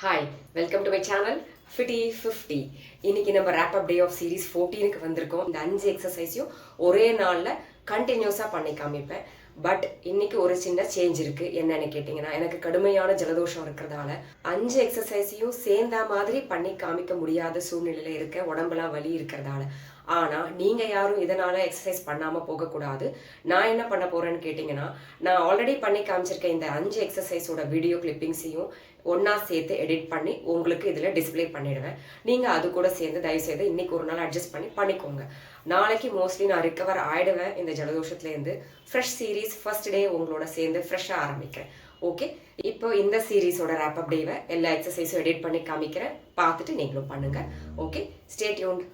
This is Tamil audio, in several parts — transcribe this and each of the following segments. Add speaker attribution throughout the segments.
Speaker 1: Hi, welcome to my channel fifty 50. இன்னைக்கு நம்ம wrap up day of series 14க்கு வந்திருக்கோம். இந்த 5 எக்ஸசைஸையும் ஒரே நாளில் கண்டினியூஸாக பண்ணி காமிப்பேன். பட் இன்னைக்கு ஒரு சின்ன சேஞ்ச் இருக்கு. என்னன்னு கேட்டிங்கன்னா, எனக்கு கடுமையான ஜலதோஷம் இருக்கிறதால 5 எக்ஸசைஸையும் சேர்ந்த மாதிரி பண்ணி காமிக்க முடியாத சூழ்நிலையில இருக்க, உடம்புலாம் வலி இருக்கிறதால. ஆனா நீங்க யாரும் இதனால எக்ஸசைஸ் பண்ணாம போகக்கூடாது. நான் என்ன பண்ண போறேன்னு கேட்டிங்கன்னா, நான் ஆல்ரெடி பண்ணி காமிச்சிருக்க இந்த 5 எக்ஸசைஸோட வீடியோ கிளிப்பிங்ஸையும் ஒன்னா சேர்த்து எடிட் பண்ணி உங்களுக்கு இதுல டிஸ்பிளே பண்ணிடுவேன். நீங்க அது கூட சேர்ந்து தயவு செய்து இன்னைக்கு ஒரு நாள் அட்ஜஸ்ட் பண்ணி பண்ணிக்கோங்க. நாளைக்கு மோஸ்ட்லி நான் ரிகவர் ஆயிடுவேன் இந்த ஜலதோஷத்துல இருந்து. ஃப்ரெஷ் சீரீஸ் ஃபர்ஸ்ட் டே உங்களோட சேர்ந்து ஃப்ரெஷ்ஷா ஆரம்பிக்கிறேன். ஓகே, இப்போ இந்த சீரீஸோட ரேப் அப் டேவை எல்லா எக்ஸசைஸும் எடிட் பண்ணி காமிக்கிறேன். பார்த்துட்டு நீங்களும் பண்ணுங்க. Okay, stay tuned.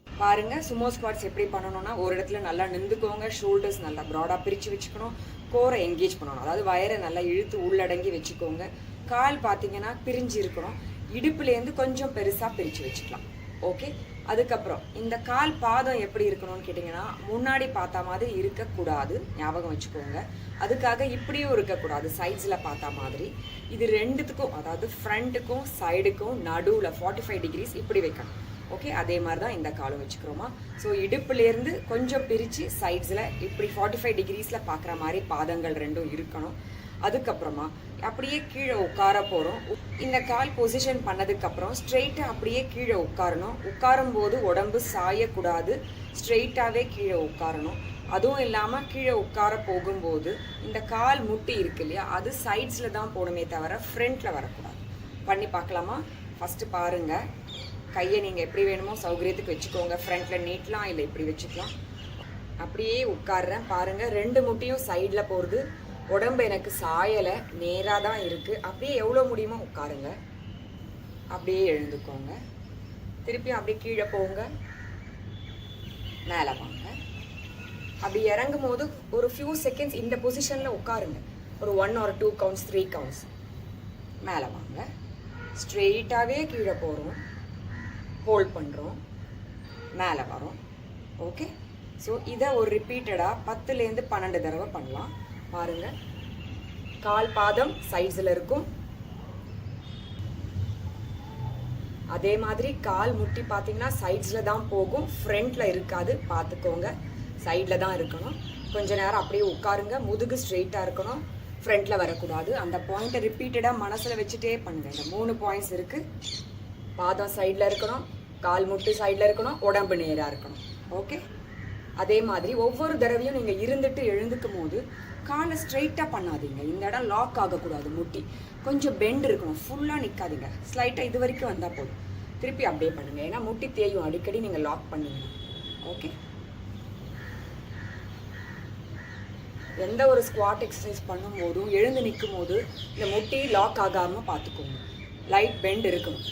Speaker 1: பாருங்க, சுமோ ஸ்குவாட்ஸ் எப்படி பண்ணணும்னா, ஒரு இடத்துல நல்லா நின்றுக்கோங்க. ஷோல்டர்ஸ் நல்லா ப்ராடாக பிரித்து வச்சுக்கணும். கோரை என்கேஜ் பண்ணணும், அதாவது வயரை நல்லா இழுத்து உள்ளடங்கி வச்சுக்கோங்க. கால் பார்த்தீங்கன்னா பிரிஞ்சு இருக்கணும். இடுப்புலேருந்து கொஞ்சம் பெருசாக பிரித்து வச்சுக்கலாம். ஓகே, அதுக்கப்புறம் இந்த கால் பாதம் எப்படி இருக்கணும்னு கேட்டிங்கன்னா, முன்னாடி பார்த்த மாதிரி இருக்கக்கூடாது, ஞாபகம் வச்சுக்கோங்க. அதுக்காக இப்படியும் இருக்கக்கூடாது, சைட்ஸில் பார்த்த மாதிரி. இது ரெண்டுத்துக்கும், அதாவது ஃப்ரண்ட்டுக்கும் சைடுக்கும் நடுவில் 45 டிகிரிஸ் இப்படி வைக்கணும். ஓகே, அதே மாதிரி தான் இந்த காலம் வச்சுக்கிறோமா. ஸோ இடுப்புலேருந்து கொஞ்சம் பிரித்து சைட்ஸில் இப்படி 45 டிகிரிஸில் பார்க்குற மாதிரி பாதங்கள் ரெண்டும் இருக்கணும். அதுக்கப்புறமா அப்படியே கீழே உட்கார போகிறோம். இந்த கால் பொசிஷன் பண்ணதுக்கப்புறம் ஸ்ட்ரெயிட்டாக அப்படியே கீழே உட்காரணும். உட்காரும் போது உடம்பு சாயக்கூடாது, ஸ்ட்ரெயிட்டாகவே கீழே உட்காரணும். அதுவும் இல்லாமல் கீழே உட்கார போகும்போது இந்த கால் முட்டி இருக்கு இல்லையா, அது சைட்ஸில் தான் போகணுமே தவிர ஃப்ரண்ட்டில் வரக்கூடாது. பண்ணி பார்க்கலாமா? ஃபஸ்ட்டு பாருங்கள். கையை நீங்கள் எப்படி வேணுமோ சௌகரியத்துக்கு வச்சுக்கோங்க. ஃப்ரண்ட்டில் நீட்டலாம், இல்லை இப்படி வச்சுக்கலாம். அப்படியே உட்காடுறேன் பாருங்கள். 2 முட்டியும் சைடில் போகிறது. உடம்பு எனக்கு சாயலை, நேராக தான் இருக்குது. அப்படியே எவ்வளோ முடியுமோ உட்காருங்க. அப்படியே எழுந்துக்கோங்க. திருப்பியும் அப்படியே கீழே போங்க, மேலே வாங்க. அப்படி இறங்கும் போது ஒரு ஃபியூ செகண்ட்ஸ் இந்த பொசிஷனில் உட்காருங்க. ஒரு 1 or 2 கவுண்ட்ஸ், 3 கவுண்ட்ஸ். மேலே வாங்க. ஸ்ட்ரெயிட்டாகவே கீழே போகிறோம், ஹோல்ட் பண்ணுறோம், மேலே வரோம். ஓகே, ஸோ இதை ஒரு ரிப்பீட்டடாக 10லேருந்து 12 தடவை பண்ணலாம். பாருங்கள், கால் பாதம் சைட்ஸில் இருக்கும். அதே மாதிரி கால் முட்டி பார்த்தீங்கன்னா சைட்ஸில் தான் போகும், ஃப்ரண்ட்டில் இருக்காது, பார்த்துக்கோங்க. சைடில் தான் இருக்கணும். கொஞ்ச நேரம் அப்படியே உட்காருங்க. முதுகு ஸ்ட்ரெயிட்டாக இருக்கணும், ஃப்ரண்ட்டில் வரக்கூடாது. அந்த பாயிண்ட்டை ரிப்பீட்டடாக மனசில் வச்சுட்டே பண்ணுங்கள். இந்த 3 பாயிண்ட்ஸ் இருக்குது. பாதம் சைடில் இருக்கணும், கால் முட்டு சைடில் இருக்கணும், உடம்பு நேராக இருக்கணும். ஓகே, அதே மாதிரி ஒவ்வொரு தடவையும் நீங்கள் இருந்துட்டு எழுந்துக்கும் போது காலை ஸ்ட்ரைட்டாக பண்ணாதீங்க. இந்த இடம் லாக் ஆகக்கூடாது. முட்டி கொஞ்சம் பெண்ட் இருக்கணும், ஃபுல்லாக நிற்காதீங்க. ஸ்லைட்டாக இது வரைக்கும் வந்தால் போதும். திருப்பி அப்படியே பண்ணுங்கள், ஏன்னா முட்டி தேயும் அடிக்கடி நீங்கள் லாக் பண்ணுங்க. ஓகே, எந்த ஒரு ஸ்குவாட் எக்ஸசைஸ் பண்ணும்போதும் எழுந்து நிற்கும் போது இந்த முட்டி லாக் ஆகாமல் பார்த்துக்கோங்க. லைட் பெண்ட் இருக்கணும்.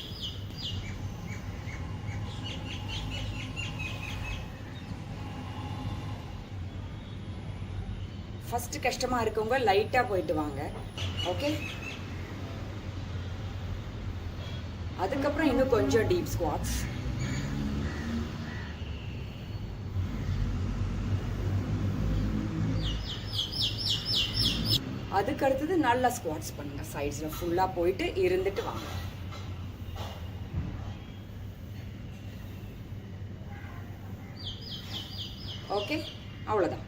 Speaker 1: ஃபஸ்ட்டு கஷ்டமாக இருக்கவங்க லைட்டாக போயிட்டு வாங்க. ஓகே, அதுக்கப்புறம் இன்னும் கொஞ்சம் டீப் ஸ்குவாட்ஸ். அதுக்கு அடுத்தது நல்லா ஸ்குவாட்ஸ் பண்ணுங்க. சைட்ஸில் ஃபுல்லாக போயிட்டு இருந்துட்டு வாங்க. ஓகே, அவ்வளோதான்.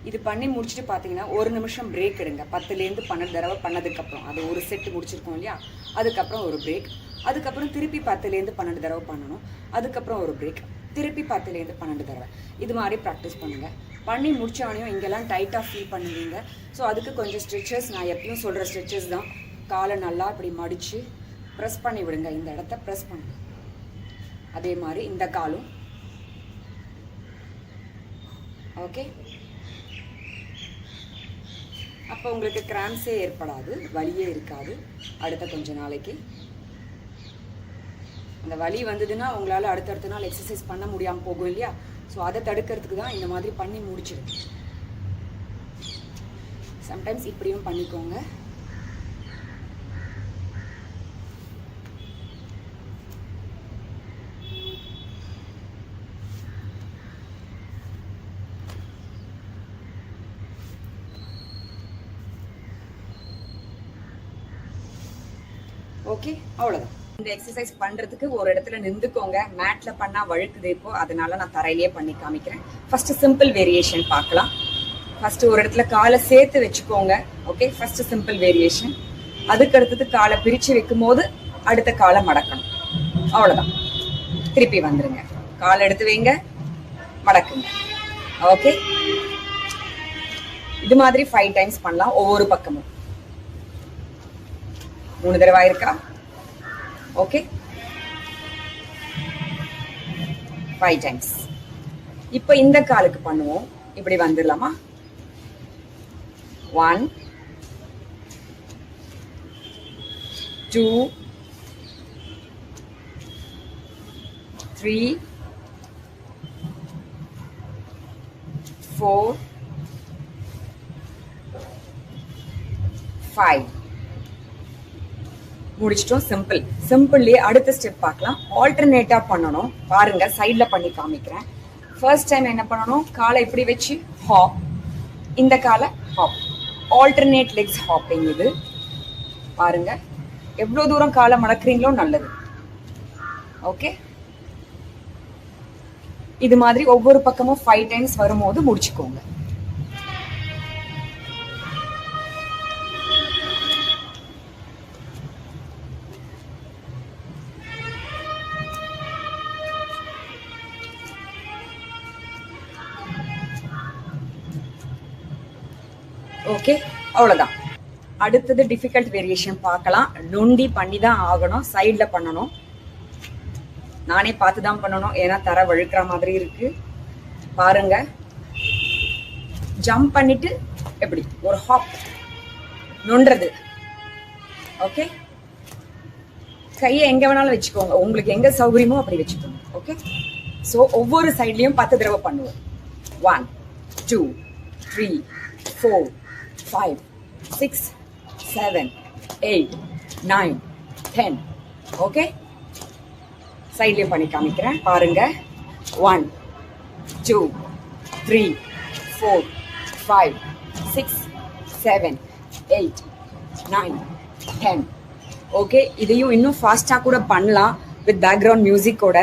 Speaker 1: இது பண்ணி முடிச்சுட்டு பார்த்தீங்கன்னா 1 நிமிஷம் பிரேக் எடுங்க. 10லேருந்து 12 தடவை பண்ணதுக்கப்புறம், அது ஒரு செட்டு முடிச்சிருக்கோம் இல்லையா, அதுக்கப்புறம் ஒரு பிரேக். அதுக்கப்புறம் திருப்பி 10லேருந்து 12 தடவை பண்ணணும். அதுக்கப்புறம் ஒரு பிரேக். திருப்பி 10லேருந்து 12 தடவை. இது மாதிரி ப்ராக்டிஸ் பண்ணுங்கள். பண்ணி முடிச்சவனையும் இங்கெல்லாம் டைட்டாக ஃபீல் பண்ணுவீங்க. ஸோ அதுக்கு கொஞ்சம் ஸ்ட்ரெச்சஸ், நான் எப்பயும் சொல்கிற ஸ்ட்ரெச்சஸ் தான். காலை நல்லா இப்படி மடித்து ப்ரெஸ் பண்ணி விடுங்க. இந்த இடத்த ப்ரெஸ் பண்ணுங்க. அதே மாதிரி இந்த காலும். ஓகே, அப்போ உங்களுக்கு கிராம்ஸே ஏற்படாது, வலியே இருக்காது அடுத்த கொஞ்ச நாளைக்கு. அந்த வலி வந்ததுன்னா உங்களால் அடுத்தடுத்த நாள் எக்ஸசைஸ் பண்ண முடியாமல் போகும் இல்லையா, ஸோ அதை தடுக்கிறதுக்கு தான் இந்த மாதிரி பண்ணி முடிச்சிடுங்க. சம்டைம்ஸ் இப்படியும் பண்ணிக்கோங்க.
Speaker 2: ஓகே, அவ்வளவுதான். இந்த எக்ஸசைஸ் பண்றதுக்கு ஒரு இடத்துல நின்றுக்கோங்க. மேட்ல பண்ணா வழுக்குது இப்போ, அதனால நான் தரையிலேயே பண்ணி காமிக்கிறேன். ஃபர்ஸ்ட் சிம்பிள் வேரியேஷன் பார்க்கலாம். ஃபர்ஸ்ட் ஒரு இடத்துல காலை சேர்த்து வச்சுக்கோங்க. Okay, first simple variation. அதுக்கு அடுத்தது காலை பிரிச்சு வைக்கும் போது அடுத்த காலை மடக்கணும். அவ்வளவுதான். திருப்பி வந்துருங்க. காலை எடுத்து வைங்க, மடக்குங்க. ஓகே, இது மாதிரி 5 டைம்ஸ் பண்ணலாம் ஒவ்வொரு பக்கமும். 3 தடவை இருக்கா? Okay, 5 times. இப்போ இந்த காலுக்கு பண்ணுவோம். இப்படி வந்துடலாமா? 1 2 3 4 5 முடிச்சிட்டோம். சிம்பிள். சிம்பிள்லயே அடுத்த ஸ்டெப் பார்க்கலாம். ஆல்டர்னேட்டா பண்ணணும். பாருங்க, சைட்ல பண்ணி காமிக்கிறேன். ஃபர்ஸ்ட் டைம் என்ன பண்ணணும்? காலை இப்படி வச்சு ஹாப், இந்த காலை ஹாப், ஆல்டர்னேட் லெக்ஸ் ஹாப்பிங். இது பாருங்க, எவ்வளவு தூரம் காலை மடக்குறீங்களோ நல்லது. ஓகே, இது மாதிரி ஒவ்வொரு பக்கமும் 5 டைம்ஸ் வரும்போது முடிச்சுக்கோங்க. ஓகே, அவ்வளவுதான். அடுத்தது டிஃபிகல்ட் வேரியேஷன் பார்க்கலாம். நொண்டி பண்ணி தான் ஆகணும். சைட்ல பண்ணணும். நானே பார்த்து தான் பண்ணணும், ஏன்னா தர வழுக்கிற மாதிரி இருக்கு. பாருங்க, ஜம்ப் பண்ணிட்டு எப்படி ஒரு ஹாப் நொன்றது. ஓகே, கையை எங்க வேணாலும் வச்சுக்கோங்க, உங்களுக்கு எங்க சௌகரியமோ அப்படி வச்சுக்கோங்க. ஓகே, ஸோ ஒவ்வொரு சைட்லயும் 10 தடவை பண்ணுவோம். 1 2 3 4 5 6 7 8 9 10. ஓகே, சைட்லயும் பண்ணி காமிக்கிறேன். பாருங்க, 1 2 3 4 5 6 7 8 9 10. ஓகே, இதையும் இன்னும் ஃபாஸ்டா கூட பண்ணலாம் வித் பேக்ரவுண்ட் மியூசிக்கோட.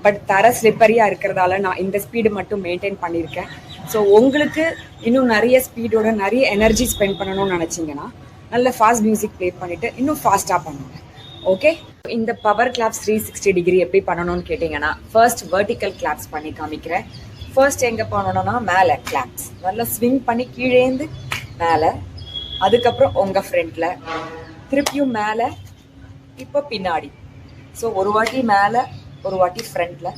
Speaker 2: பட் தர ஸ்லிப்பரியா இருக்கிறதால நான் இந்த ஸ்பீடு மட்டும் மெயின்டைன் பண்ணியிருக்கேன். ஸோ உங்களுக்கு இன்னும் நிறைய ஸ்பீடோட நிறைய எனர்ஜி ஸ்பெண்ட் பண்ணணும்னு நினைச்சீங்கன்னா நல்ல ஃபாஸ்ட் மியூசிக் ப்ளே பண்ணிட்டு இன்னும் ஃபாஸ்டா பண்ணுங்க. ஓகே, இந்த பவர் கிளாப்ஸ் 360 டிகிரி எப்படி பண்ணணும்னு கேட்டீங்கன்னா, ஃபர்ஸ்ட் வெர்டிக்கல் கிளாப்ஸ் பண்ணி காமிக்கிறேன். ஃபர்ஸ்ட் எங்க பண்ணணும்னா மேலே கிளாப்ஸ் நல்லா ஸ்விங் பண்ணி கீழேந்து மேலே, அதுக்கப்புறம் உங்க ஃப்ரண்ட்ல, திருப்பியும் மேலே, இப்போ பின்னாடி. ஸோ ஒரு வாட்டி மேலே, ஒரு வாட்டி ஃப்ரண்ட்ல,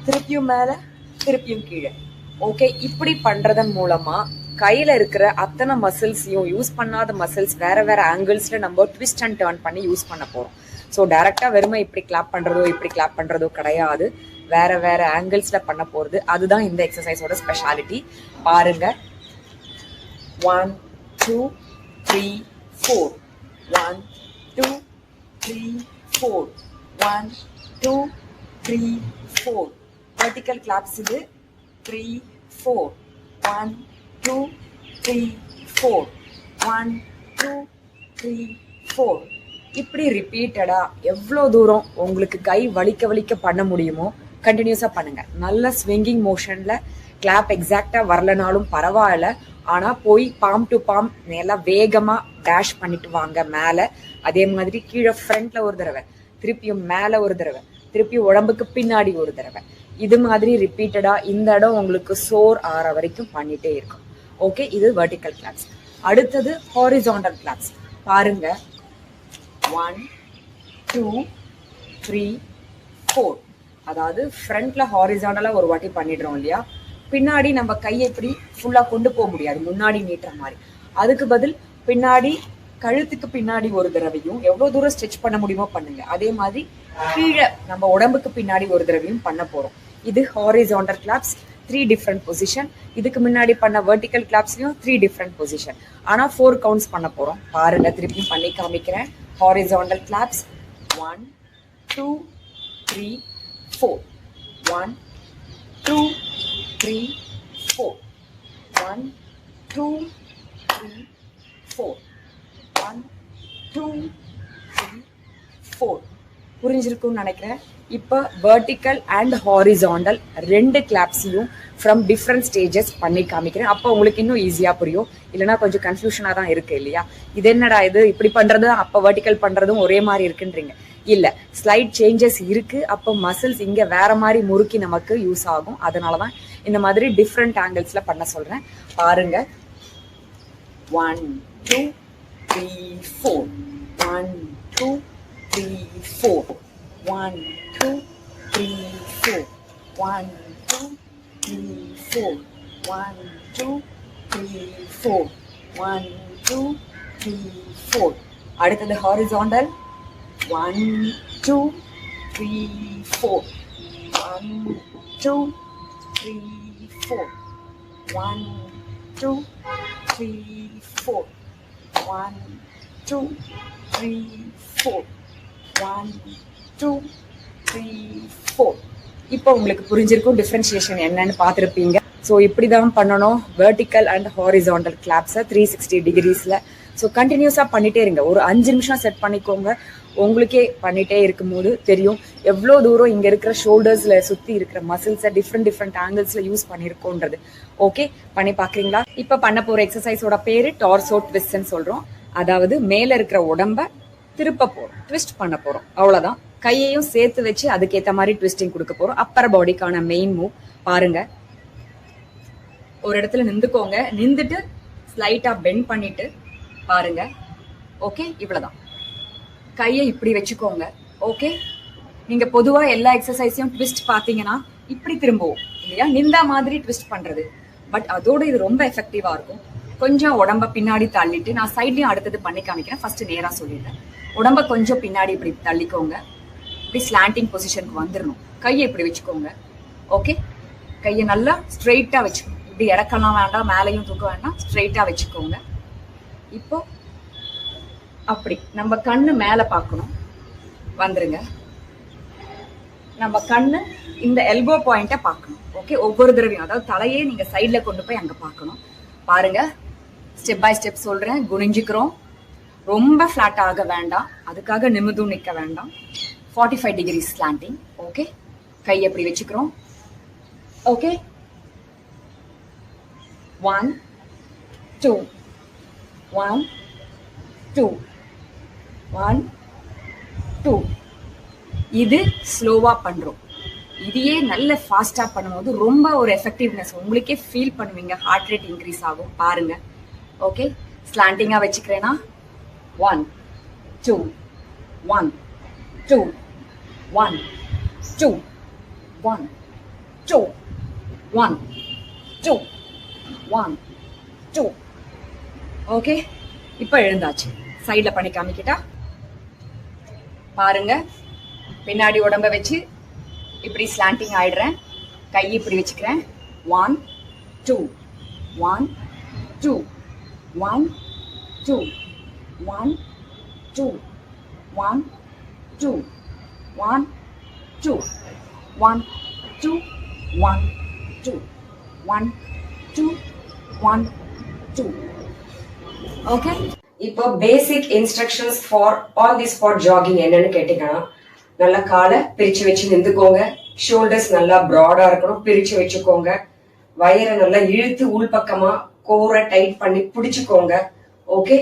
Speaker 2: திருப்பியும் மேலே, திருப்பியும் கீழே. ஓகே, இப்படி பண்றதன் மூலமா கையில இருக்கிற அத்தனை மசில்ஸையும், யூஸ் பண்ணாத மசில்ஸ் வேற வேற ஆங்கிள்ஸ்ல நம்ம ட்விஸ்ட் அண்ட் டர்ன் பண்ணி யூஸ் பண்ண போறோம். ஸோ டைரக்டா வெறுமை இப்படி கிளாப் பண்றதோ இப்படி கிளாப் பண்றதோ கிடையாது, வேற வேற ஆங்கிள்ஸ்ல பண்ண போறது. அதுதான் இந்த எக்ஸசைஸோட ஸ்பெஷாலிட்டி. பாருங்க, 1 2 3 4 1 2 3 4 1 2 3 4. வெர்டிக்கல் கிளாப்ஸ் இது. 3 4 1 2 3 4 1 2 3 4. இப்படி ரிப்பீட்டடா எவ்வளோ தூரம் உங்களுக்கு கை வலிக்க வலிக்க பண்ண முடியுமோ கண்டினியூஸா பண்ணுங்க. நல்ல ஸ்விங்கிங் மோஷன்ல கிளாப் எக்ஸாக்டா வரலனாலும் பரவாயில்ல, ஆனா போய் பாம் டு பாம் நல்லா வேகமா டேஷ் பண்ணிட்டு வாங்க மேல. அதே மாதிரி கீழே ஃப்ரண்ட்ல ஒரு தடவை, திருப்பியும் மேல ஒரு தடவை, திருப்பியும் உடம்புக்கு பின்னாடி ஒரு தடவை. இது மாதிரி ரிப்பீட்டடா இந்த இடம் உங்களுக்கு சோர் ஆற வரைக்கும் பண்ணிட்டே இருக்கும். ஓகே, இது வெர்டிக்கல் கிளாப்ஸ். அடுத்தது ஹாரிசான்டல் கிளாப்ஸ். பாருங்க, 1 2 3 4. அதாவது ஃப்ரண்ட்ல ஹாரிசான்டலா ஒரு வாட்டி பண்ணிடுறோம் இல்லையா, பின்னாடி நம்ம கையை இப்படி ஃபுல்லா கொண்டு போக முடியாது, முன்னாடி நீட்டுற மாதிரி. அதுக்கு பதில் பின்னாடி கழுத்துக்கு பின்னாடி ஒரு தடவையும் எவ்வளவு தூரம் ஸ்ட்ரெச் பண்ண முடியுமோ பண்ணுங்க. அதே மாதிரி கீழே நம்ம உடம்புக்கு பின்னாடி ஒரு தடவையும் பண்ண போறோம். இது ஹாரிசான்டல் கிளாப்ஸ், 3 டிஃப்ரெண்ட் பொசிஷன். இதுக்கு முன்னாடி பண்ண வெர்டிக்கல் கிளாப்ஸ்லயும் 3 டிஃப்ரெண்ட் பொசிஷன். ஆனா 4 கவுண்ட்ஸ் பண்ண போறோம். பாருங்க, திருப்பியும் பண்ணி காமிக்கிறேன். Horizontal claps 1 2 3 4 1 2 3 4 1 2 3 4 1 2 3 4. புரிஞ்சிருக்கும்னு நினைக்கிறேன். இப்போ வெர்டிக்கல் அண்ட் ஹாரிசாண்டல் ரெண்டு கிளாப்ஸையும் ஃப்ரம் டிஃப்ரெண்ட் ஸ்டேஜஸ் பண்ணி காமிக்கிறேன். அப்போ உங்களுக்கு இன்னும் ஈஸியாக புரியும். இல்லைனா கொஞ்சம் கன்ஃபியூஷனாக தான் இருக்கு இல்லையா? இது என்னடா இது இப்படி பண்ணுறது அப்போ வெர்டிக்கல் பண்ணுறதும் ஒரே மாதிரி இருக்குன்றீங்க. இல்லை, ஸ்லைட் சேஞ்சஸ் இருக்கு. அப்போ மசில்ஸ் இங்கே வேற மாதிரி முறுக்கி நமக்கு யூஸ் ஆகும். அதனால தான் இந்த மாதிரி டிஃப்ரெண்ட் ஆங்கிள்ஸில் பண்ண சொல்கிறேன். பாருங்க. 1 2 3 4. 1 2 3 4. 1 2 3 4. 1 2 3 4. 1 2 3 4. 1 2 3 4. அடுத்தது ஹாரிசாண்டல். 1 2 3 4. 1 2 3 4. 1 2 3 4. 1 2 3 4. 1 2 3 4. இப்போ உங்களுக்கு புரிஞ்சிருக்கும் டிஃபரன்ஷியேஷன் என்னன்னு பார்த்துருப்பீங்க. ஸோ இப்படி தான் பண்ணணும் வெர்டிக்கல் அண்ட் ஹாரிசாண்டல் கிளாப்ஸை 360 டிகிரிஸில். ஸோ கண்டினியூஸாக பண்ணிட்டே இருங்க. ஒரு 5 நிமிஷம் செட் பண்ணிக்கோங்க. உங்களுக்கே பண்ணிட்டே இருக்கும்போது தெரியும் எவ்வளோ தூரம் இங்கே இருக்கிற ஷோல்டர்ஸில் சுற்றி இருக்கிற மசில்ஸை டிஃப்ரெண்ட் ஆங்கிள்ஸில் யூஸ் பண்ணியிருக்கோன்றது. ஓகே, பண்ணி பார்க்குறீங்களா? இப்போ பண்ண போகிற எக்ஸசைஸோட பேர் டார்சோ ட்விஸ்ட்ன்னு சொல்கிறோம். அதாவது மேலே இருக்கிற உடம்ப திருப்ப போகிறோம், ட்விஸ்ட் பண்ண போகிறோம். அவ்வளோதான். கையையும் சேர்த்து வச்சு அதுக்கேற்ற மாதிரி ட்விஸ்டிங் கொடுக்க போகிறோம். அப்பர் பாடிக்கான மெயின் மூவ் பாருங்க. ஒரு இடத்துல நின்றுக்கோங்க. நின்றுட்டு ஸ்லைட்டாக பெண்ட் பண்ணிட்டு பாருங்க. ஓகே, இவ்வளோதான். கையை இப்படி வச்சுக்கோங்க. ஓகே, நீங்கள் பொதுவாக எல்லா எக்ஸசைஸையும் ட்விஸ்ட் பார்த்தீங்கன்னா இப்படி திரும்புவோம் இல்லையா? நின்றா மாதிரி ட்விஸ்ட் பண்ணுறது. பட் அதோட இது ரொம்ப எஃபெக்டிவாக இருக்கும். கொஞ்சம் உடம்ப பின்னாடி தள்ளிட்டு நான் சைட்லையும் அடுத்தது பண்ணி காமிக்கிறேன். ஃபர்ஸ்ட் நேராக சொல்லிடுறேன். உடம்ப கொஞ்சம் பின்னாடி இப்படி தள்ளிக்கோங்க. இப்படி ஸ்லாண்டிங் பொசிஷனுக்கு வந்துடணும். கையை இப்படி வச்சுக்கோங்க. ஓகே, கையை நல்லா ஸ்ட்ரெயிட்டாக வச்சுக்கோங்க. இப்படி இறக்கலாம் வேண்டாம், மேலேயும் தூக்க வேண்டாம், ஸ்ட்ரெயிட்டாக வச்சுக்கோங்க. இப்போ அப்படி நம்ம கண்ணு மேலே பார்க்கணும். வந்துருங்க. நம்ம கண்ணு இந்த எல்போ பாயிண்ட்டை பார்க்கணும். ஓகே, ஒவ்வொரு தடவையும் அதாவது தலையே நீங்கள் சைடில் கொண்டு போய் அங்கே பார்க்கணும். பாருங்க, ஸ்டெப் பை ஸ்டெப் சொல்கிறேன். குனிஞ்சிக்கிறோம். ரொம்ப ஃப்ளாட் ஆக வேண்டாம், அதுக்காக நிமிதும் நிற்க வேண்டாம். 45 டிகிரிஸ் ஸ்லாண்டிங். ஓகே, கை எப்படி வச்சுக்கிறோம். ஓகே, 1 2 1 2 1 2. இது ஸ்லோவா பண்றோம். இதையே நல்ல ஃபாஸ்டா பண்ணும்போது ரொம்ப ஒரு எஃபெக்டிவ்னஸ் உங்களுக்கே ஃபீல் பண்ணுவீங்க. ஹார்ட் ரேட் இன்க்ரீஸ் ஆகும். பாருங்க. ஓகே, ஸ்லாண்டிங்கா வச்சுக்கிறேன்னா 1 2 1 2 1 2 1 2 1 2 1 2. ஓகே, இப்போ எழுந்தாச்சு. சைடில் பண்ணி காமிக்கிட்டா பாருங்க. பின்னாடி உடம்ப வச்சு இப்படி ஸ்லாண்டிங் ஆயிடுறேன். கை இப்படி வச்சுக்கிறேன். 1 2 1 2 1 2 1 2 1 2 1 2 1 2 1 2 1 2 1 2. ஓகே,
Speaker 1: இப்போ basic instructions for on the spot jogging என்னன்னு கேட்டீங்கன்னா, நல்லா காலை பிரிச்சு வச்சு நின்றுக்கோங்க. ஷோல்டர்ஸ் நல்லா ப்ராடா இருக்கணும், பிரிச்சு வச்சுக்கோங்க. வயரை நல்லா இழுத்து உள்பக்கமா கோரை டைட் பண்ணி பிடிச்சுக்கோங்க. ஓகே,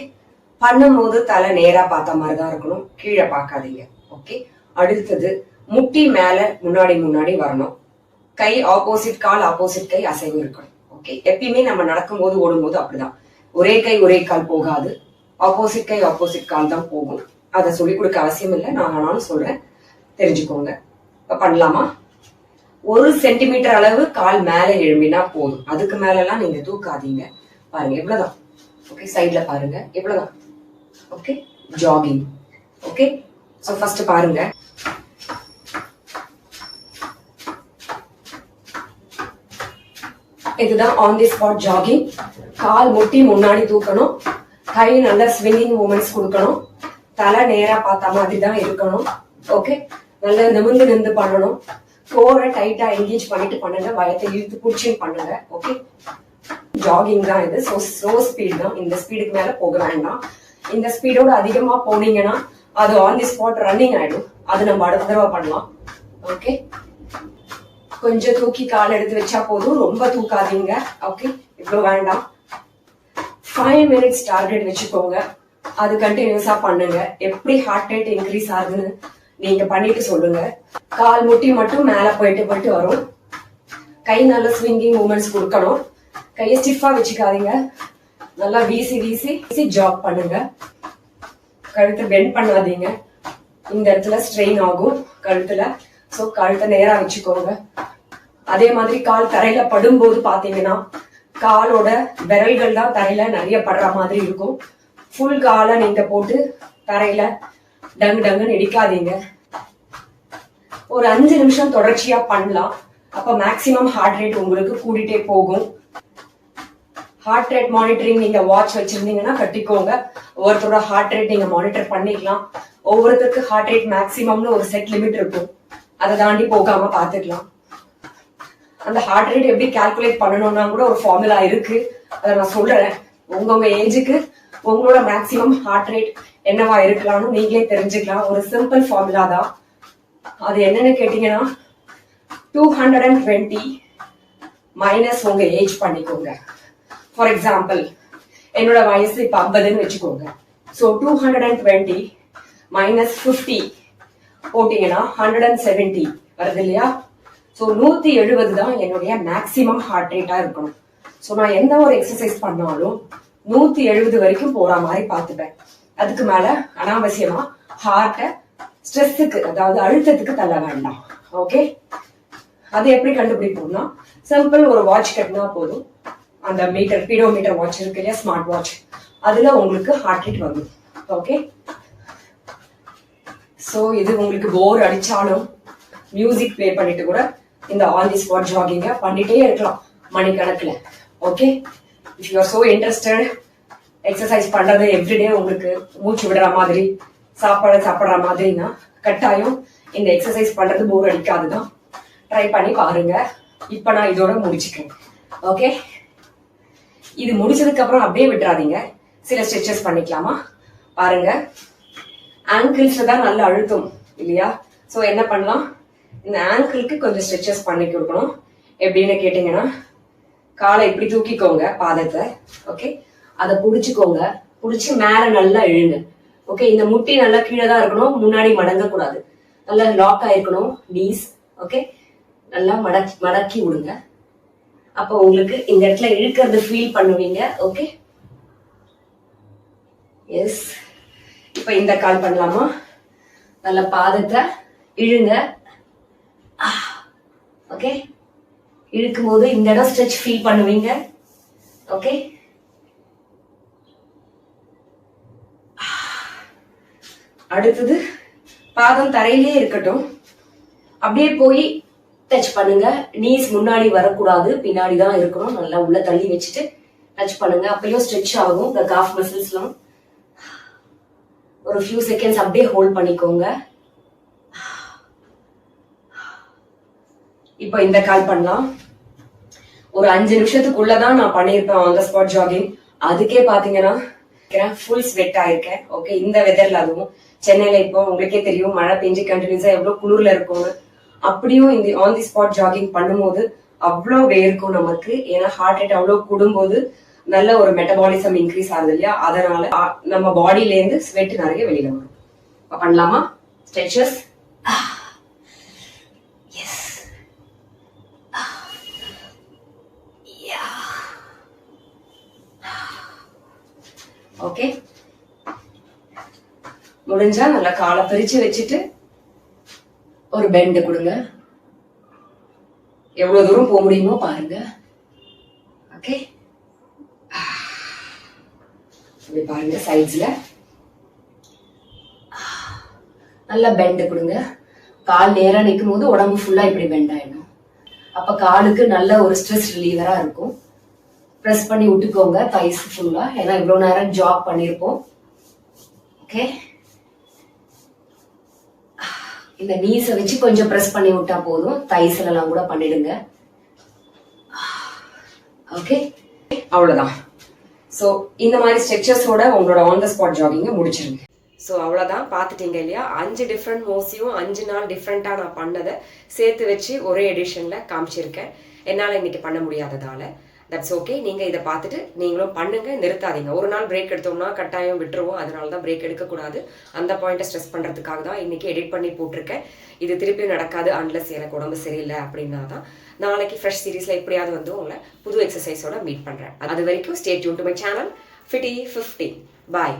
Speaker 1: பண்ணும்போது தலை நேரா பார்த்த மாதிரி தான் இருக்கணும், கீழே பார்க்காதீங்க. ஓகே, அடுத்தது முட்டி மேல முன்னாடி வரணும். கை ஆப்போசிட் கால் ஆப்போசிட் கை அசைவு இருக்கணும். ஓகே, எப்பயுமே நம்ம நடக்கும்போது ஓடும்போது அப்படிதான். ஒரே கை ஒரே கால் போகாது, ஆப்போசிட் கை ஆப்போசிட் கால் தான் போகும். அதை சொல்லிக் கொடுக்க அவசியம் இல்லை, நான் ஆனாலும் சொல்றேன், தெரிஞ்சுக்கோங்க. இப்ப பண்ணலாமா? 1 சென்டிமீட்டர் அளவு கால் மேல எழும்பினா போதும். அதுக்கு மேல எல்லாம் நீங்க தூக்காதீங்க. பாருங்க, இவ்வளவுதான். ஓகே, சைட்ல பாருங்க, இவ்வளவுதான். Okay, jogging. Okay, so first பாருங்க. இதுதான் ஆன் தி ஸ்பாட் ஜாகிங். கால் முட்டி முன்னாடி தூக்கணும், கை நல்லா ஸ்விங்கிங் மூமெண்ட்ஸ் கொடுக்கணும், தலை நேரா பார்த்த மாதிரி தான் இருக்கணும். ஓகே, நல்லா நிமிர்ந்து பண்ணணும். கோரை டைட்டா என்கேஜ் பண்ணிட்டு பண்ணுங்க, வயத்தை இழுத்து புடிச்சுன்னு பண்ணுங்க. ஓகே, ஜாகிங் தான் இது. ஸ்லோ ஸ்பீட் தான். இந்த ஸ்பீடுக்கு மேல போக வேண்டாம். இந்த ஸ்பீடோட அதிகமா போனீங்கன்னா அது ஆன் தி ஸ்பாட் ரன்னிங் ஆயிடும். அது நம்ம அடுத்த தடவை பண்ணலாம். ஓகே, கொஞ்சம் தூக்கி கால் எடுத்து வச்சா போதும், ரொம்ப தூக்காதீங்க. ஓகே, இவ்வளவு வேண்டாம். 5 minutes டார்கெட் வச்சுக்கோங்க. அது கண்டினியூஸா பண்ணுங்க. எப்படி ஹார்ட் ரேட் இன்க்ரீஸ் ஆகுதுன்னு நீங்க பண்ணிட்டு சொல்லுங்க. கால் முட்டி மட்டும் மேல போயிட்டு வரும். கை நல்ல ஸ்விங்கிங் மூமெண்ட்ஸ் கொடுக்கணும். கையை ஸ்டிஃபா வச்சுக்காதீங்க. நல்லா வீசி ஜாக் பண்ணுங்க. கழுத்தை பெண்ட் பண்ணாதீங்க. இந்த இடத்துல ஸ்ட்ரெயின் ஆகும் கழுத்துல. சோ கழுத்தை நேரா வச்சுக்கோங்க. அதே மாதிரி கால் தரையில படும்போது பாத்தீங்கன்னா காலோட விரல்கள் தான் தரையில நிறைய படுற மாதிரி இருக்கும். ஃபுல் காலை நீங்க போட்டு தரையில டங்குன்னு இடிக்காதீங்க. ஒரு 5 நிமிஷம் தொடர்ச்சியா பண்ணலாம். அப்ப மேக்சிமம் ஹார்ட் ரேட் உங்களுக்கு கூடிட்டே போகும். ஹார்ட் ரேட் மானிட்டரிங் நீங்க வாட்ச் வச்சிருந்தீங்கன்னா கட்டிக்கோங்க. ஒவ்வொருத்தரோட ஹார்ட் ரேட் நீங்க மானிட்டர் பண்ணிக்கலாம். ஒவ்வொருத்தருக்கு ஹார்ட் ரேட் மேக்சிமம்னு ஒரு செட் லிமிட் இருக்கும். அதை தாண்டி போகாம பாத்துக்கலாம். அந்த ஹார்ட் ரேட் எப்படி கால்குலேட் பண்ணணும்னா கூட ஒரு ஃபார்முலா இருக்கு. அதை நான் சொல்றேன். உங்க ஏஜுக்கு உங்களோட மேக்சிமம் ஹார்ட் ரேட் என்னவா இருக்கலாம்னு நீங்களே தெரிஞ்சுக்கலாம். ஒரு சிம்பிள் ஃபார்முலா தான். அது என்னன்னு கேட்டீங்கன்னா 220 மைனஸ் உங்க ஏஜ் பண்ணிக்கோங்க. ஃபார் எக்ஸாம்பிள் என்னோட வயசு இப்ப 50ன்னு வச்சுக்கோங்க. சோ 220 மைனஸ் 50 போட்டீங்கன்னா 170 வருது இல்லையா? சோ 170 தான் என்னுடைய மேக்சிமம் ஹார்ட் ரேட்டா இருக்கணும். சோ நான் எந்த ஒரு எக்ஸசைஸ் பண்ணாலும் 170 வரைக்கும் போற மாதிரி பாத்துப்பேன். அதுக்கு மேல அனாவசியமா ஹார்ட்ட ஸ்ட்ரெஸ்ஸுக்கு, அதாவது அழுத்தத்துக்கு தள்ள வேண்டாம். ஓகே, அது எப்படி கண்டுபிடிப்போம்னா சிம்பிள், ஒரு வாட்ச் கட்டினா போதும். அந்த மீட்டர், பீடோமீட்டர் வாட்ச் இருக்கு இல்லையா, ஸ்மார்ட் வாட்ச், அதுல உங்களுக்கு ஹார்ட் ரேட் வரும். ஓகே, சோ இது உங்களுக்கு போர் அடிச்சாலும் மியூசிக் பிளே பண்ணிட்டு கூட இந்த ஆன் தி ஸ்பாட் ஜாகிங்க பண்ணிட்டே இருக்கலாம் மணிக்கணக்குல. Okay, if you are so interested, exercise பண்றது எவ்ரிடே உங்களுக்கு மூச்சு விடுற மாதிரி, சாப்பாடு சாப்பிடுற மாதிரினா கட்டாயம் இந்த எக்ஸசைஸ் பண்றது போர் அடிக்காதுதான். ட்ரை பண்ணி பாருங்க. இப்ப நான் இதோட முடிச்சுக்கிறேன். ஓகே, இது முடிச்சதுக்கு அப்புறம் அப்படியே விட்டுறாதீங்க. சில ஸ்ட்ரெச்சஸ் பண்ணிக்கலாமா பாருங்க. ஆங்கிள்ஸ்ல தான் நல்ல அழுத்தம் இல்லையா? சோ என்ன பண்ணலாம், இந்த ஆங்கிளுக்கு கொஞ்சம் ஸ்ட்ரெச்சஸ் பண்ணி கொடுக்கணும். எப்படின்னு கேட்டீங்கன்னா, காலை இப்படி தூக்கிக்கோங்க, பாதத்தை. ஓகே, அதை புடிச்சுக்கோங்க. புடிச்சு மேல நல்லா இழுங்க. ஓகே, இந்த முட்டி நல்லா கீழே தான் இருக்கணும், முன்னாடி மடங்க கூடாது. நல்லா லாக் ஆயிருக்கணும் நீஸ். ஓகே, நல்லா மடக்கி விடுங்க. அப்ப உங்களுக்கு இந்த இடத்துல இழுக்கிறது ஃபீல் பண்ணுவீங்க. Okay, yes. இப்ப இந்த கால் பண்ணலாமா? நல்ல பாதத்தை இழுங்க. ஓகே, இழுக்கும் போது இந்த இடம் ஸ்ட்ரெச் ஃபீல் பண்ணுவீங்க. ஓகே, அடுத்தது பாதம் தரையிலே இருக்கட்டும். அப்படியே போய் டச் பண்ணுங்க. நீஸ் முன்னாடி வரக்கூடாது, பின்னாடி தான் இருக்கணும். நல்லா உள்ள தள்ளி வச்சுட்டு டச் பண்ணுங்க. அப்பயும் ஸ்ட்ரெச் ஆகும் இந்த காஃப் மசில்ஸ்லாம். ஒரு ஃபியூ செகண்ட்ஸ் அப்படியே ஹோல்ட் பண்ணிக்கோங்க. இப்போ இந்த கால் பண்ணலாம். ஒரு 5 நிமிஷத்துக்குள்ளதான் நான் பண்ணிருப்பேன் ஆன் த ஸ்பாட் ஜாகிங். அதுக்கே பாத்தீங்கன்னா ஃபுல் ஸ்வெட் ஆயிருக்கேன். ஓகே, இந்த வெதர்ல, அதுவும் சென்னையில இப்போ உங்களுக்கே தெரியும் மழை பெஞ்சு கண்டினியூஸா எவ்வளவு குளிர்ல இருக்கும்னு. அப்படியும் இந்த ஆன் தி ஸ்பாட் ஜாகிங் பண்ணும்போது அவ்வளோ வேர்க்கும் நமக்கு. ஏன்னா ஹார்ட் ரேட் அவ்வளவு கூடும்போது நல்ல ஒரு மெட்டபாலிசம் இன்க்ரீஸ் ஆகுது இல்லையா? அதனால நம்ம பாடியில இருந்து ஸ்வெட் நிறைய வெளியில வரும். பண்ணலாமா ஸ்ட்ரெச்சஸ்? ஓகே, முடிஞ்சா நல்லா காலை பிரிச்சு வச்சுட்டு ஒரு பெண்ட் கொடுங்க. எவ்வளவு தூரம் போக முடியுமோ பாருங்க. ஓகே, இப்படி பாருங்க. சைட்ஸ்ல நல்லா பெண்ட் கொடுங்க. கால் நேரா நிற்கும் போது உடம்பு ஃபுல்லா இப்படி பெண்ட் ஆயிடும். அப்ப காலுக்கு நல்ல ஒரு ஸ்ட்ரெஸ் ரிலீவரா இருக்கும். பிரஸ் பண்ணி விட்டுக்கோங்க தைஸ் ஃபுல்லா. ஏன்னா இவ்வளவு நேரம் ஜாக் பண்ணிருப்போம். ஓகே, இந்த நீஸ வச்சு கொஞ்சம் பிரஸ் பண்ணி விட்டா போதும். தைஸ்ல எல்லாம் கூட பண்ணிடுங்க. ஓகே, அவ்வளவுதான். சோ இந்த மாதிரி ஸ்ட்ரெச்சஸோட உங்களோட ஆன் த ஸ்பாட் ஜாகிங்க முடிச்சிருங்க. ஸோ அவ்வளோதான், பார்த்துட்டீங்க இல்லையா? 5 டிஃப்ரெண்ட் மூவ்ஸையும் 5 நாள் டிஃப்ரெண்ட்டாக நான் பண்ணதை சேர்த்து வச்சு ஒரே எடிஷனில் காமிச்சிருக்கேன். என்னால் இன்னைக்கு பண்ண முடியாததால. That's okay. நீங்கள் இதை பார்த்துட்டு நீங்களும் பண்ணுங்க, நிறுத்தாதீங்க. ஒரு நாள் பிரேக் எடுத்தோம்னா கட்டாயம் விட்டுருவோம். அதனால தான் பிரேக் எடுக்கக்கூடாது. அந்த பாயிண்ட்டை ஸ்ட்ரெஸ் பண்ணுறதுக்காக தான் இன்னைக்கு எடிட் பண்ணி போட்டிருக்கேன். இது திருப்பி நடக்காது அன்லஸ் எனக்கு உடம்பு சரியில்லை அப்படின்னா தான். நாளைக்கு ஃப்ரெஷ் சீரீஸில் எப்படியாவது வந்து உங்களை புது எக்ஸசைஸோட மீட் பண்ணுறேன். அது வரைக்கும் stay tune to my channel FITTY50. Bye.